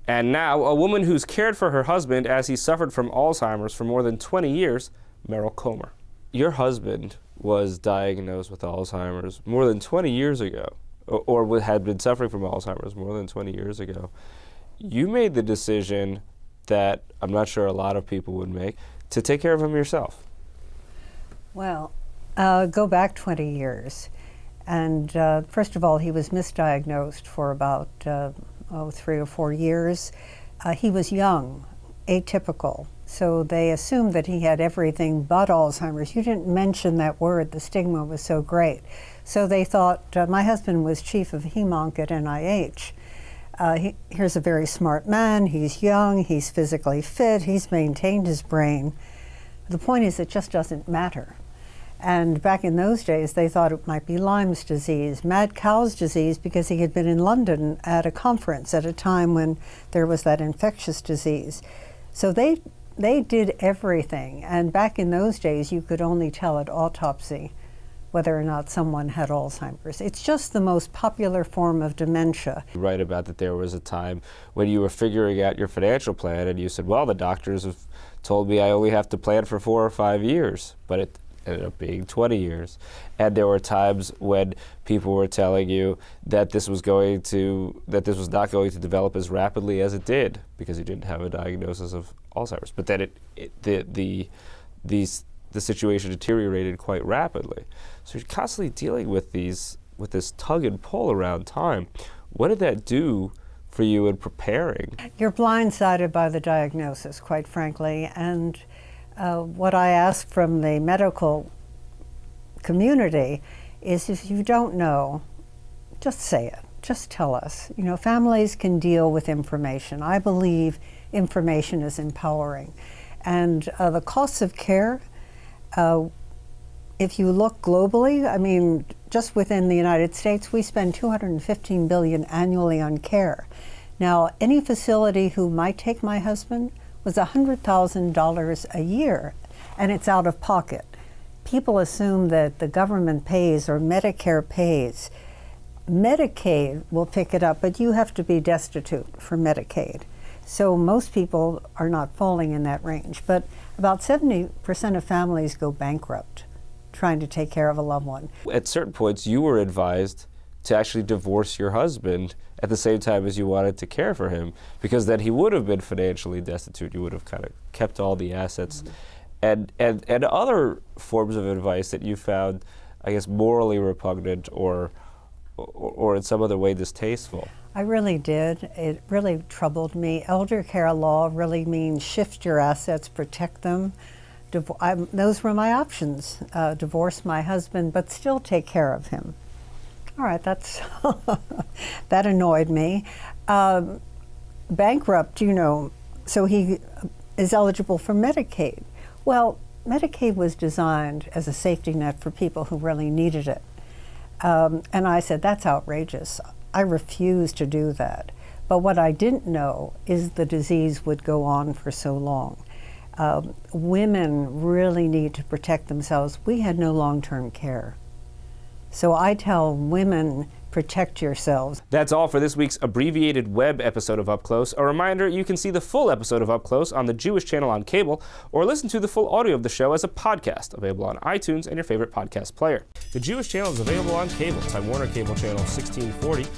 And now, a woman who's cared for her husband as he suffered from Alzheimer's for more than 20 years, Meryl. Your husband was diagnosed with Alzheimer's more than 20 years ago, or had been suffering from Alzheimer's more than 20 years ago. You made the decision that I'm not sure a lot of people would make, to take care of him yourself. Well, go back 20 years. And first of all, he was misdiagnosed for about 3 or 4 years. He was young, atypical. So they assumed that he had everything but Alzheimer's. You didn't mention that word. The stigma was so great. So they thought, my husband was chief of HEMONC at NIH. Here's a very smart man. He's young. He's physically fit. He's maintained his brain. The point is, it just doesn't matter. And back in those days, they thought it might be Lyme's disease, mad cow's disease, because he had been in London at a conference at a time when there was that infectious disease. So they did everything. And back in those days, you could only tell at autopsy whether or not someone had Alzheimer's. It's just the most popular form of dementia. You write about that there was a time when you were figuring out your financial plan and you said, well, the doctors have told me I only have to plan for 4 or 5 years, but it ended up being 20 years. And there were times when people were telling you that this was not going to develop as rapidly as it did because you didn't have a diagnosis of Alzheimer's. But then the situation deteriorated quite rapidly. So you're constantly dealing with this tug and pull around time. What did that do for you in preparing? You're blindsided by the diagnosis, quite frankly, and what I ask from the medical community is, if you don't know, just say it. Just tell us. You know, families can deal with information. I believe information is empowering. And the costs of care, if you look globally, I mean, just within the United States, we spend $215 billion annually on care. Now, any facility who might take my husband was $100,000 a year, and it's out of pocket. People assume that the government pays or Medicare pays. Medicaid will pick it up, but you have to be destitute for Medicaid. So most people are not falling in that range, but about 70% of families go bankrupt trying to take care of a loved one. At certain points, you were advised to actually divorce your husband at the same time as you wanted to care for him, because then he would have been financially destitute. You would have kind of kept all the assets. Mm-hmm. And other forms of advice that you found, I guess, morally repugnant or in some other way distasteful. I really did. It really troubled me. Elder care law really means shift your assets, protect them. Those were my options. Divorce my husband, but still take care of him. All right, that's that annoyed me. Bankrupt, you know, so he is eligible for Medicaid. Well, Medicaid was designed as a safety net for people who really needed it. And I said, that's outrageous. I refuse to do that. But what I didn't know is the disease would go on for so long. Women really need to protect themselves. We had no long-term care. So I tell women, protect yourselves. That's all for this week's abbreviated web episode of Up Close. A reminder, you can see the full episode of Up Close on the Jewish channel on cable, or listen to the full audio of the show as a podcast, available on iTunes and your favorite podcast player. The Jewish channel is available on cable, Time Warner Cable Channel 1640,